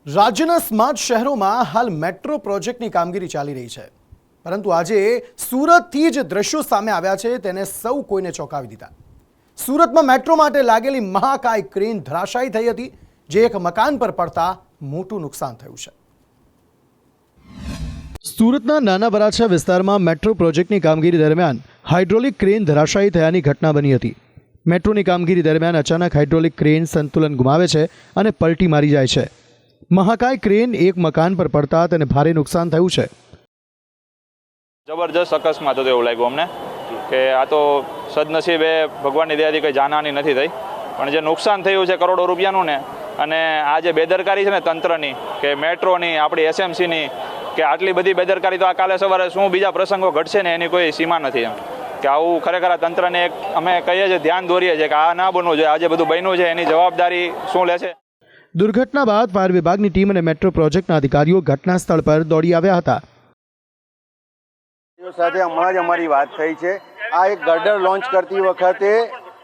રાજ્યના સ્માર્ટ શહેરોમાં હાલ મેટ્રો પ્રોજેક્ટની કામગીરી ચાલી રહી છે, પરંતુ આજે સુરતથી જ દ્રશ્યો સામે આવ્યા છે તેને સૌ કોઈને ચોંકાવી દીધા। સુરતમાં મેટ્રો માટે લાગેલી મહાકાય ક્રેન ધરાશાયી થઈ હતી, જે એક મકાન પર પડતા મોટું નુકસાન થયું છે। સુરતના નાના વરાછા વિસ્તારમાં મેટ્રો પ્રોજેક્ટની કામગીરી દરમિયાન હાઇડ્રોલિક ક્રેન ધરાશાયી થયાની ઘટના બની હતી। મેટ્રોની કામગીરી દરમિયાન અચાનક હાઇડ્રોલિક ક્રેન સંતુલન ગુમાવે છે અને પલટી મારી જાય છે। महाकाय क्रेन एक मकान पर पड़ता तेने भारे नुकसान थयुं छे। जबरदस्त अकस्मात हतो एवुं लाग्युं अमने के आ तो सदनसीबे भगवाननी दयाथी कोई जानहानी नथी थई, पण जे नुकसान थयुं छे करोड़ों रूपियानुं ने अने आ जे बेदरकारी छे ने तंत्रनी के मेट्रोनी आपणी एसएमसीनी के आटली बधी बेदरकारी तो आ काले सवारे शुं बीजा प्रसंगो घटशे ने एनी कोई सीमा नथी एम के आवुं खरेखर आ तंत्रने एक अमे कहीए छे ध्यान दोरीए छे के आ ना बनवुं जोईए। आ जे बधुं बन्युं छे एनी जवाबदारी शुं लेशे। दुर्घटना बाद फायर विभागनी टीम और मेट्रो प्रोजेक्टना अधिकारीओ घटना स्थल पर दौड़ी आव्या हता। साथे हमણાં જ અમારી વાત થઈ છે। આ એક ગર્ડર લોન્ચ કરતી વખતે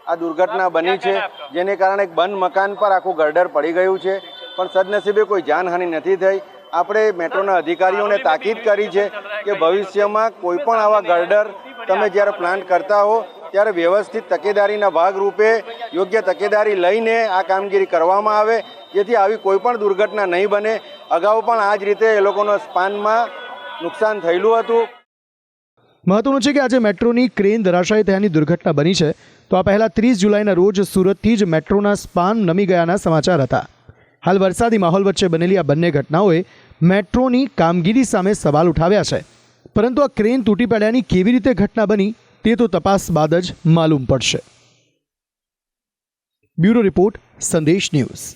આ દુર્ઘટના બની છે, જેને કારણે એક બંધ મકાન પર આખું ગર્ડર પડી ગયું છે, પણ સદનસીબે કોઈ જાનહાનિ નથી થઈ। આપણે મેટ્રોના અધિકારીઓને તાકીદ કરી છે કે ભવિષ્યમાં કોઈ પણ આવા ગર્ડર તમે જ્યારે પ્લાન્ટ કરતા હો ત્યારે વ્યવસ્થિત તકેદારીના ભાગરૂપે યોગ્ય તકેદારી લઈને આ કામગીરી કરવામાં આવે, જેથી આવી કોઈ પણ દુર્ઘટના નહીં બને। અગાઉ પણ આ જ રીતે એ લોકોનો સ્પાનમાં નુકસાન થયેલું હતું। મહત્વનું છે કે આજે મેટ્રોની ક્રેન ધરાશાયી થયાની દુર્ઘટના બની છે, તો આ પહેલા 30 જુલાઈના રોજ સુરતથી જ મેટ્રોના સ્પાન નમી ગયાના સમાચાર હતા। હાલ વરસાદી માહોલ વચ્ચે બનેલી આ બંને ઘટનાઓએ મેટ્રોની કામગીરી સામે સવાલ ઉઠાવ્યા છે, પરંતુ આ ક્રેન તૂટી પડ્યાની કેવી રીતે ઘટના બની તે તો તપાસ બાદ જ માલુમ પડશે। બ્યુરો રિપોર્ટ, સંદેશ ન્યૂઝ।